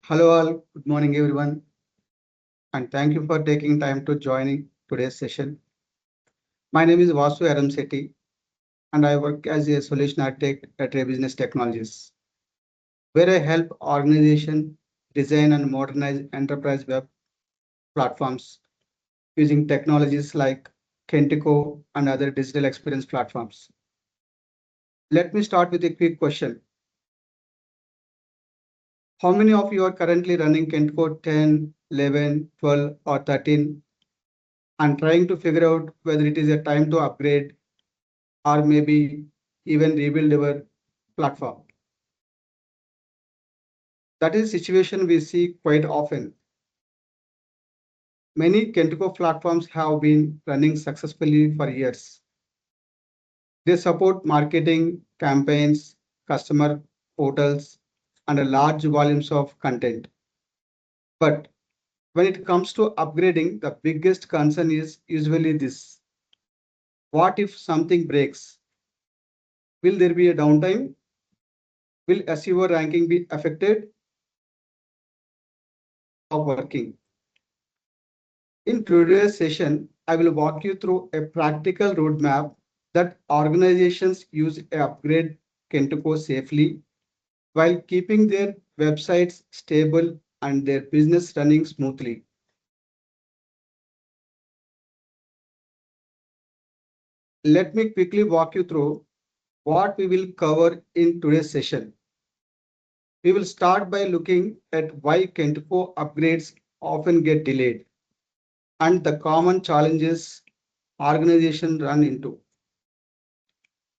Hello all, good morning everyone, and thank you for taking time to joining today's session. My name is Vasu Aramseti, and I work as a solution architect at Ray Business Technologies, where I help organizations design and modernize enterprise web platforms using technologies like Kentico and other digital experience platforms. Let me start with a quick question. How many of you are currently running Kentico 10, 11, 12, or 13 and trying to figure out whether it is a time to upgrade or maybe even rebuild our platform? That is a situation we see quite often. Many Kentico platforms have been running successfully for years. They support marketing, campaigns, customer portals, and a large volumes of content. But when it comes to upgrading, the biggest concern is usually this. What if something breaks? Will there be a downtime? Will SEO ranking be affected? Of working? In today's session, I will walk you through a practical roadmap that organizations use to upgrade Kentico safely while keeping their websites stable and their business running smoothly. Let me quickly walk you through what we will cover in today's session. We will start by looking at why Kentico upgrades often get delayed and the common challenges organizations run into.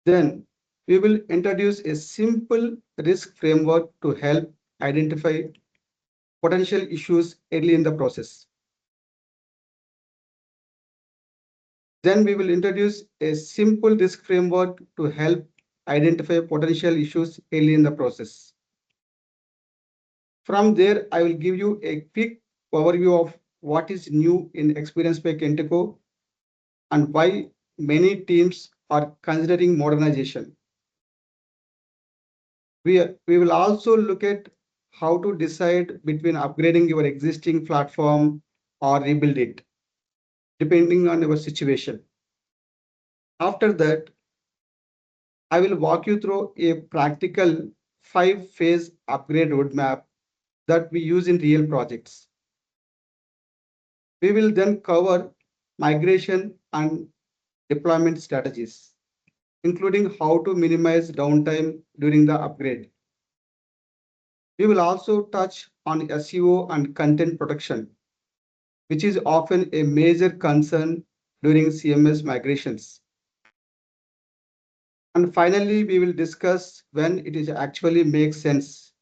Then we will introduce a simple risk framework to help identify potential issues early in the process. Then we will introduce a simple risk framework to help identify potential issues early in the process. From there, I will give you a quick overview of what is new in Experience by Kentico and why many teams are considering modernization. We will also look at how to decide between upgrading your existing platform or rebuild it, depending on your situation. After that, I will walk you through a practical 5-phase upgrade roadmap that we use in real projects. We will then cover migration and deployment strategies, including how to minimize downtime during the upgrade. We will also touch on SEO and content protection, which is often a major concern during CMS migrations. And finally, we will discuss when it is actually makes sense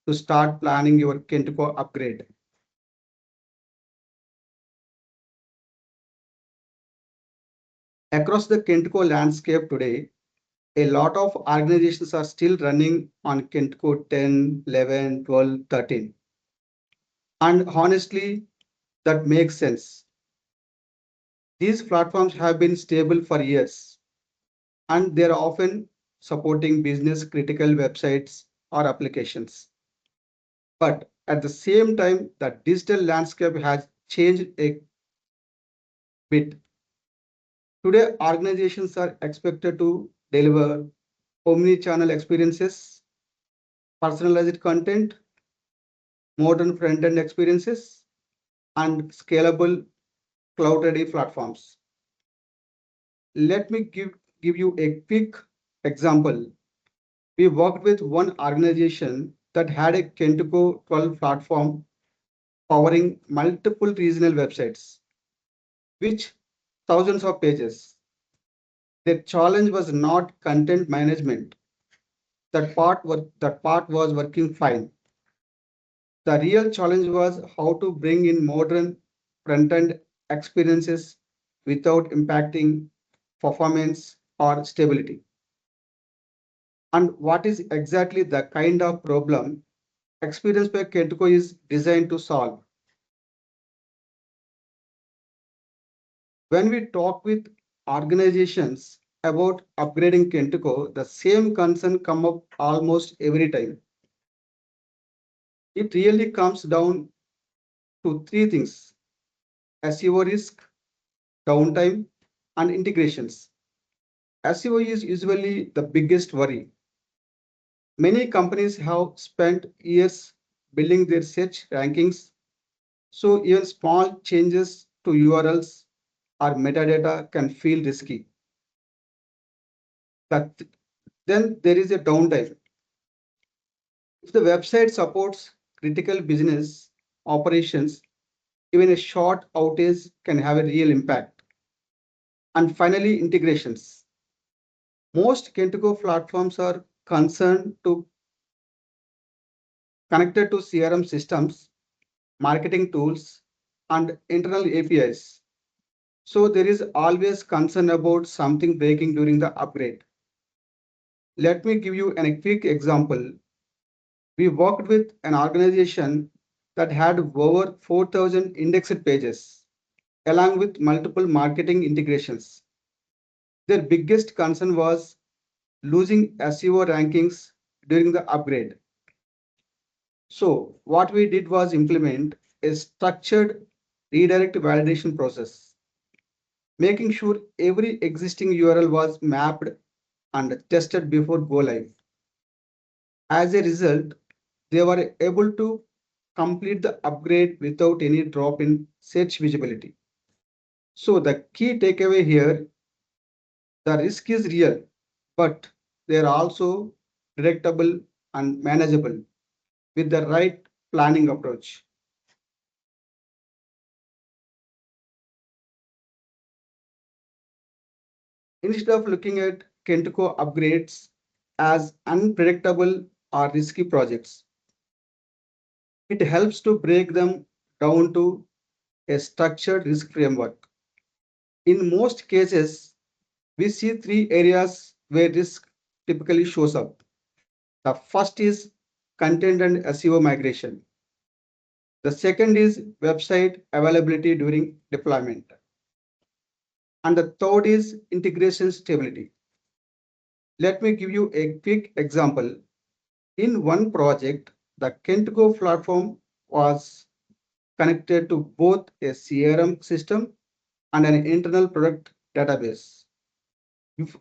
to start planning your Kentico upgrade. Across the Kentico landscape today, a lot of organizations are still running on Kentico 10, 11, 12, 13. And honestly, that makes sense. These platforms have been stable for years, and they're often supporting business critical websites or applications. But at the same time, the digital landscape has changed a bit. Today, organizations are expected to deliver omni-channel experiences, personalized content, modern front-end experiences, and scalable cloud-ready platforms. Let me give you a quick example. We worked with one organization that had a Kentico 12 platform powering multiple regional websites, which thousands of pages. The challenge was not content management. That part was working fine. The real challenge was how to bring in modern front-end experiences without impacting performance or stability. And what is exactly the kind of problem Experience by Kentico is designed to solve? When we talk with organizations about upgrading Kentico, the same concern come up almost every time. It really comes down to three things: SEO risk, downtime, and integrations. SEO is usually the biggest worry. Many companies have spent years building their search rankings, so even small changes to URLs or metadata can feel risky. That then there is a downtime. If the website supports critical business operations, even a short outage can have a real impact. And finally, integrations. Most Kentico platforms are concerned to connected to CRM systems, marketing tools, and internal APIs. So there is always concern about something breaking during the upgrade. Let me give you a quick example. We worked with an organization that had over 4,000 indexed pages, along with multiple marketing integrations. Their biggest concern was losing SEO rankings during the upgrade. So, what we did was implement a structured redirect validation process, making sure every existing URL was mapped and tested before go live. As a result, they were able to complete the upgrade without any drop in search visibility. So the key takeaway here, the risk is real, but they are also predictable and manageable with the right planning approach. Instead of looking at Kentico upgrades as unpredictable or risky projects, it helps to break them down to a structured risk framework. In most cases, we see three areas where risk typically shows up. The first is content and SEO migration. The second is website availability during deployment. And the third is integration stability. Let me give you a quick example. In one project, the Kentico platform was connected to both a CRM system and an internal product database. Bef-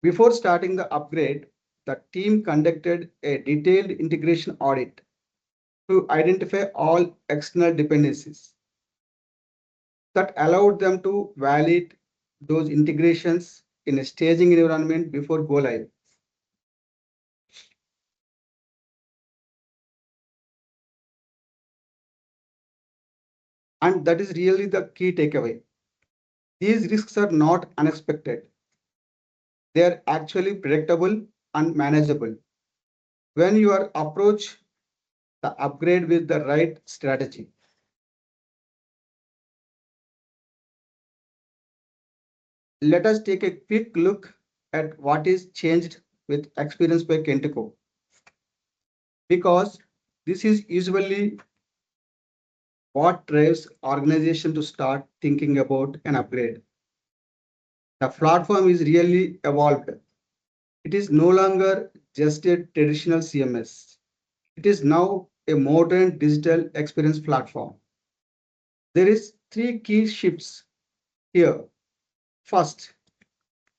Before starting the upgrade, the team conducted a detailed integration audit to identify all external dependencies that allowed them to validate those integrations in a staging environment before go live. And that is really the key takeaway. These risks are not unexpected. They are actually predictable and manageable when you are approach the upgrade with the right strategy. Let us take a quick look at what is changed with experience by Kentico, because this is usually what drives organization to start thinking about an upgrade. The platform is really evolved. It is no longer just a traditional CMS. It is now a modern digital experience platform. There is three key shifts here. First,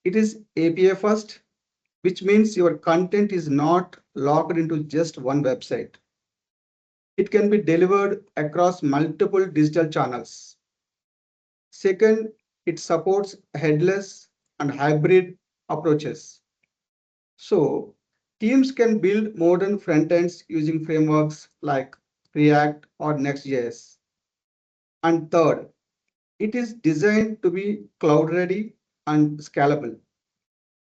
it is API first, which means your content is not logged into just one website. It can be delivered across multiple digital channels. Second, it supports headless and hybrid approaches. So, teams can build modern front ends using frameworks like React or Next.js. And third, it is designed to be cloud ready and scalable,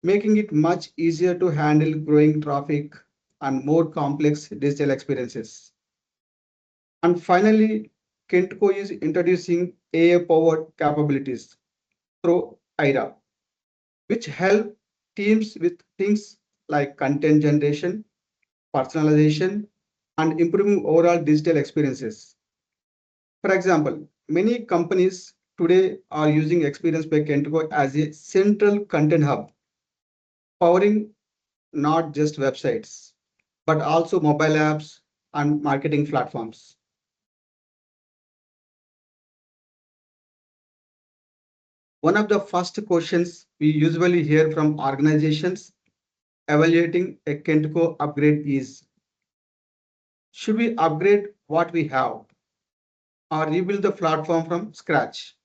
making it much easier to handle growing traffic and more complex digital experiences. And finally, Kentco is introducing AI-powered capabilities through IRA, which help teams with things like content generation, personalization, and improving overall digital experiences. For example, many companies today are using Experience by Kentco as a central content hub, powering not just websites, but also mobile apps and marketing platforms. One of the first questions we usually hear from organizations evaluating a Kentico upgrade is, should we upgrade what we have or rebuild the platform from scratch?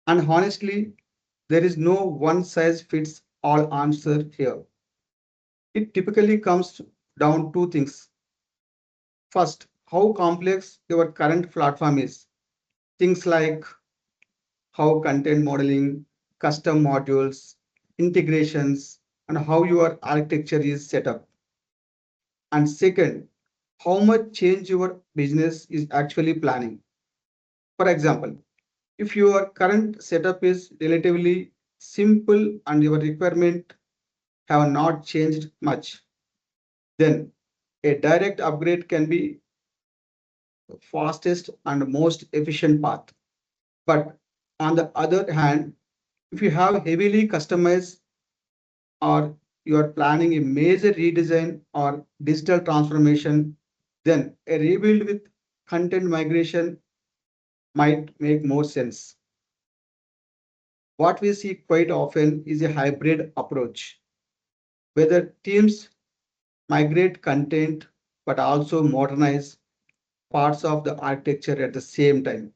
And honestly, there is no one size fits all answer here. It typically comes down to things. First, how complex your current platform is. Things like how content modeling, custom modules, integrations, and how your architecture is set up. And second, how much change your business is actually planning. For example, if your current setup is relatively simple and your requirement have not changed much, then a direct upgrade can be the fastest and most efficient path. But on the other hand, if you have heavily customized or you are planning a major redesign or digital transformation, then a rebuild with content migration might make more sense. What we see quite often is a hybrid approach, whether teams migrate content but also modernize parts of the architecture at the same time.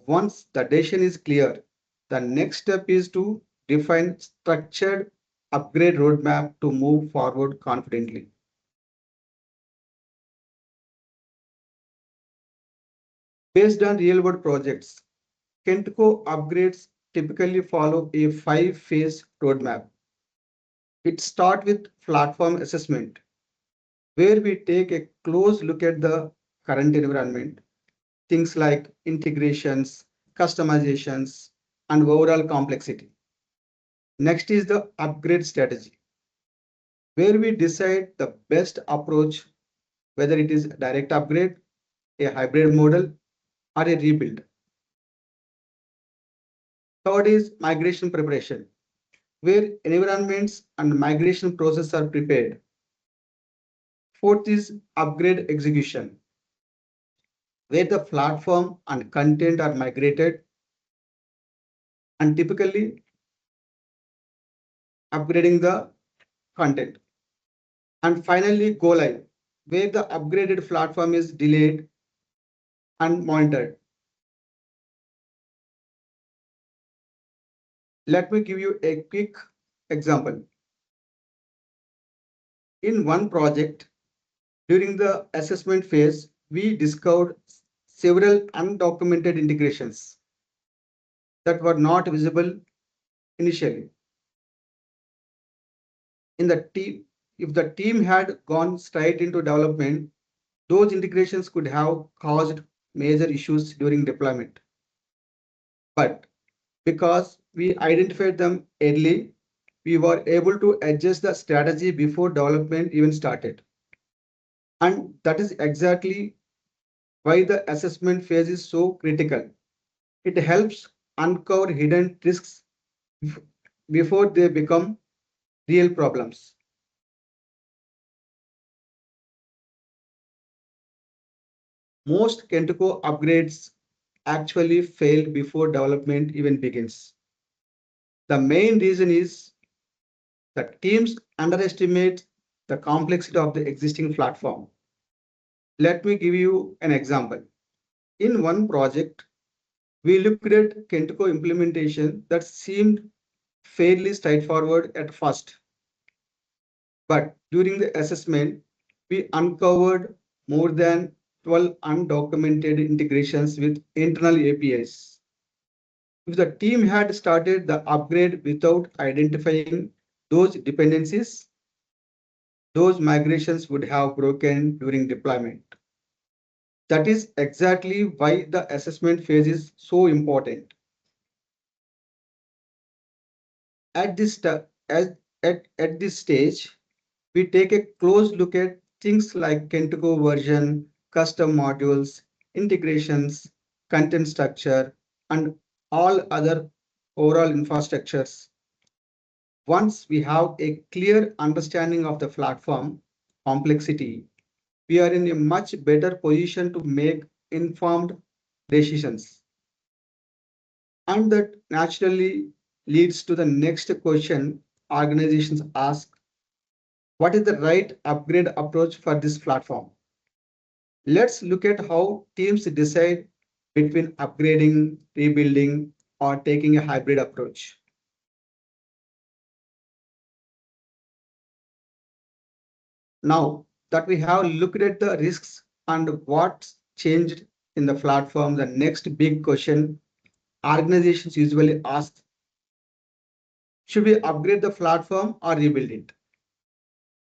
Once the decision is clear, the next step is to define structured upgrade roadmap to move forward confidently. Based on real world projects, Kentco upgrades typically follow a 5-phase roadmap. It starts with platform assessment, where we take a close look at the current environment, things like integrations, customizations, and overall complexity. Next is the upgrade strategy, where we decide the best approach, whether it is a direct upgrade, a hybrid model, or a rebuild. Third is migration preparation, where environments and migration process are prepared. Fourth is upgrade execution, where the platform and content are migrated and typically upgrading the content. And finally, go live, where the upgraded platform is delayed and monitored. Let me give you a quick example. In one project, during the assessment phase, we discovered several undocumented integrations that were not visible initially. In the team, if the team had gone straight into development, those integrations could have caused major issues during deployment. But because we identified them early, we were able to adjust the strategy before development even started. And that is exactly why the assessment phase is so critical. It helps uncover hidden risks before they become real problems. Most Kentico upgrades actually fail before development even begins. The main reason is that teams underestimate the complexity of the existing platform. Let me give you an example. In one project, we looked at Kentico implementation that seemed fairly straightforward at first, but during the assessment, we uncovered more than 12 undocumented integrations with internal APIs. If the team had started the upgrade without identifying those dependencies, those migrations would have broken during deployment. That is exactly why the assessment phase is so important. At this, at this stage, we take a close look at things like Kentico version, custom modules, integrations, content structure, and all other overall infrastructures. Once we have a clear understanding of the platform, complexity, we are in a much better position to make informed decisions. And that naturally leads to the next question organizations ask: what is the right upgrade approach for this platform? Let's look at how teams decide between upgrading, rebuilding, or taking a hybrid approach. Now that we have looked at the risks and what's changed in the platform, the next big question organizations usually ask: should we upgrade the platform or rebuild it?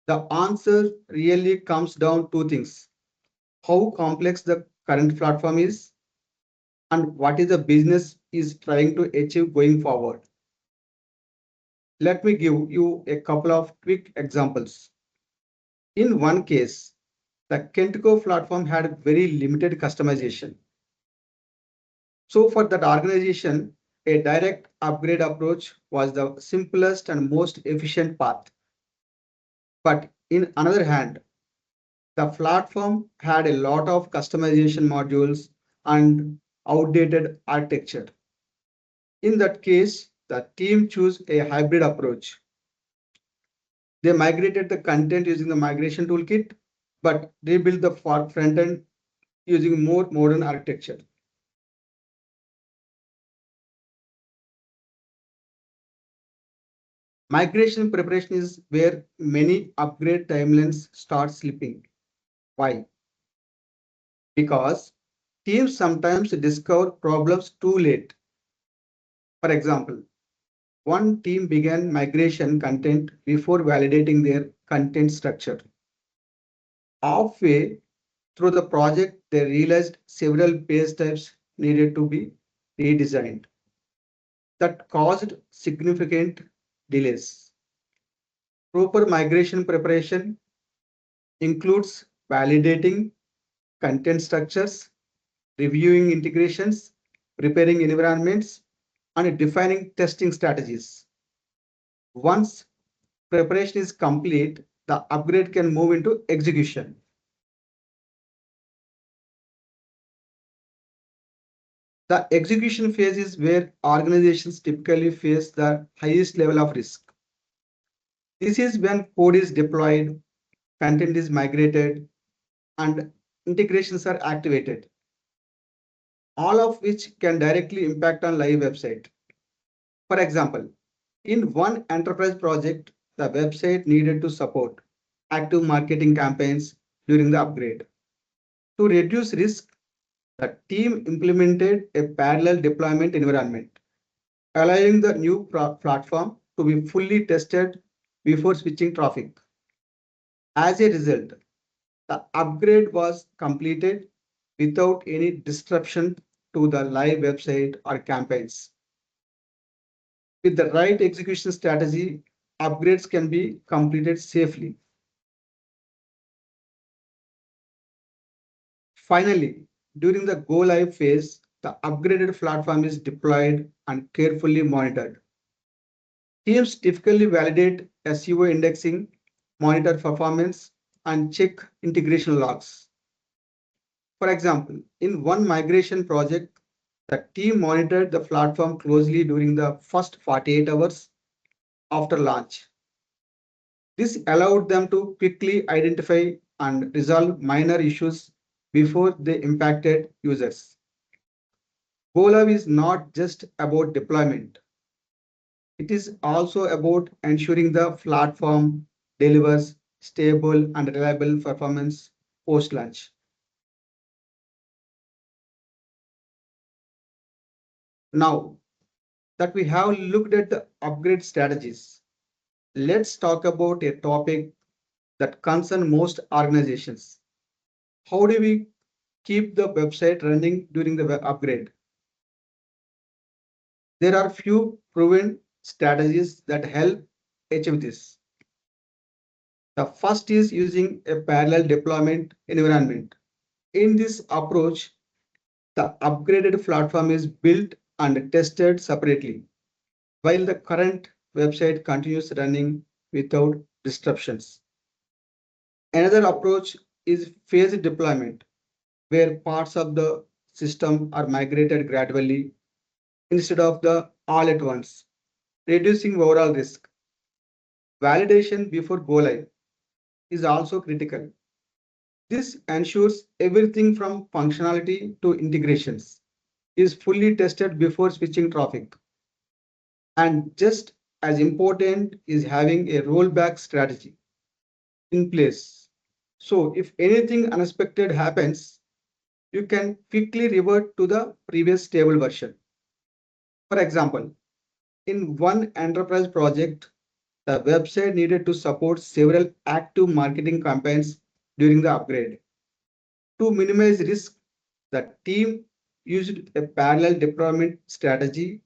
The answer really comes down to things: how complex the current platform is, and what is the business is trying to achieve going forward. Let me give you a couple of quick examples. In one case, the Kentico platform had very limited customization. So for that organization, a direct upgrade approach was the simplest and most efficient path. But in another hand, the platform had a lot of customization modules and outdated architecture. In that case, the team chose a hybrid approach. They migrated the content using the migration toolkit, but rebuilt the front end using more modern architecture. Migration preparation is where many upgrade timelines start slipping. Why? Because teams sometimes discover problems too late. For example, one team began migration content before validating their content structure. Halfway through the project, they realized several page types needed to be redesigned. That caused significant delays. Proper migration preparation includes validating content structures, reviewing integrations, preparing environments, and defining testing strategies. Once preparation is complete, the upgrade can move into execution. The execution phase is where organizations typically face the highest level of risk. This is when code is deployed, content is migrated, and integrations are activated, all of which can directly impact on live website. For example, in one enterprise project, the website needed to support active marketing campaigns during the upgrade. To reduce risk, the team implemented a parallel deployment environment, allowing the new platform to be fully tested before switching traffic. As a result, the upgrade was completed without any disruption to the live website or campaigns. With the right execution strategy, upgrades can be completed safely. Finally, during the go live phase, the upgraded platform is deployed and carefully monitored. Teams typically validate SEO indexing, monitor performance, and check integration logs. For example, in one migration project, the team monitored the platform closely during the first 48 hours after launch. This allowed them to quickly identify and resolve minor issues before they impacted users. GoLive is not just about deployment. It is also about ensuring the platform delivers stable and reliable performance post-launch. Now that we have looked at the upgrade strategies, let's talk about a topic that concerns most organizations. How do we keep the website running during the upgrade? There are few proven strategies that help achieve this. The first is using a parallel deployment environment. In this approach, the upgraded platform is built and tested separately, while the current website continues running without disruptions. Another approach is phased deployment, where parts of the system are migrated gradually instead of the all at once, reducing overall risk. Validation before go live is also critical. This ensures everything from functionality to integrations is fully tested before switching traffic. And just as important is having a rollback strategy in place. So if anything unexpected happens, you can quickly revert to the previous stable version. For example, in one enterprise project, the website needed to support several active marketing campaigns during the upgrade. To minimize risk, the team used a parallel deployment strategy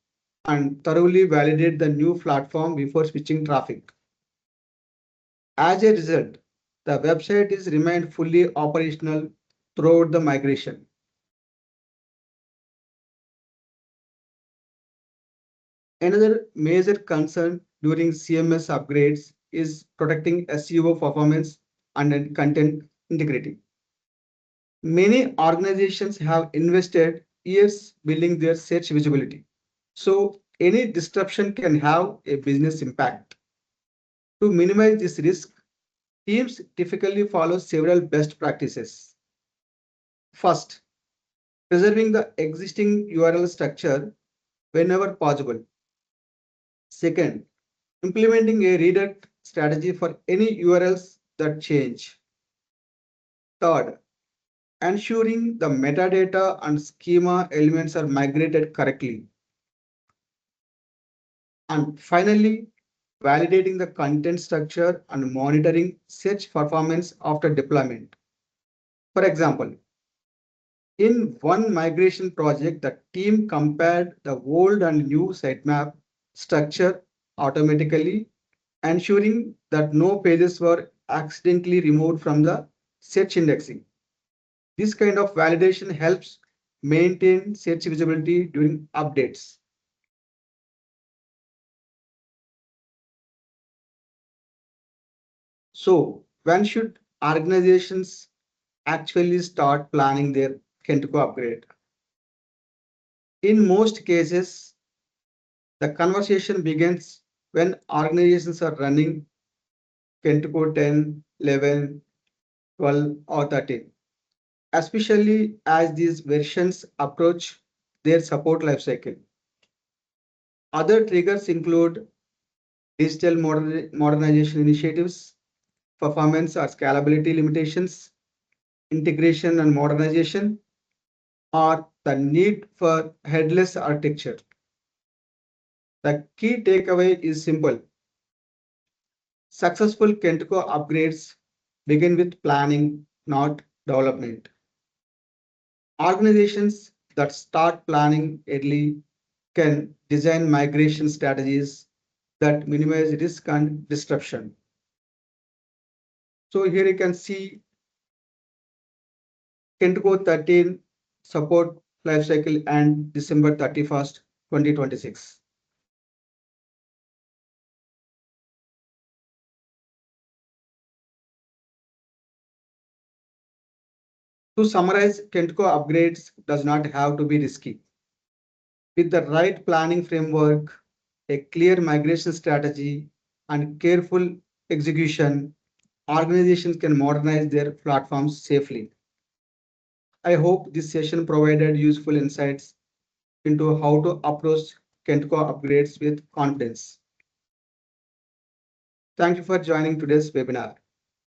and thoroughly validated the new platform before switching traffic. As a result, the website is remained fully operational throughout the migration. Another major concern during CMS upgrades is protecting SEO performance and content integrity. Many organizations have invested years building their search visibility. So any disruption can have a business impact. To minimize this risk, teams typically follow several best practices. First, preserving the existing URL structure whenever possible. Second, implementing a redirect strategy for any URLs that change. Third, ensuring the metadata and schema elements are migrated correctly. And finally, validating the content structure and monitoring search performance after deployment. For example, in one migration project, the team compared the old and new sitemap structure automatically, ensuring that no pages were accidentally removed from the search indexing. This kind of validation helps maintain search visibility during updates. So, when should organizations actually start planning their Kentico upgrade? In most cases, the conversation begins when organizations are running Kentico 10, 11, 12, or 13, especially as these versions approach their support lifecycle. Other triggers include digital modernization initiatives, performance or scalability limitations, integration and modernization, or the need for headless architecture. The key takeaway is simple. Successful Kentico upgrades begin with planning, not development. Organizations that start planning early can design migration strategies that minimize risk and disruption. So here you can see Kentico 13 support lifecycle and December 31st, 2026. To summarize, Kentico upgrades does not have to be risky. With the right planning framework, a clear migration strategy, and careful execution, organizations can modernize their platforms safely. I hope this session provided useful insights into how to approach Kentico upgrades with confidence. Thank you for joining today's webinar.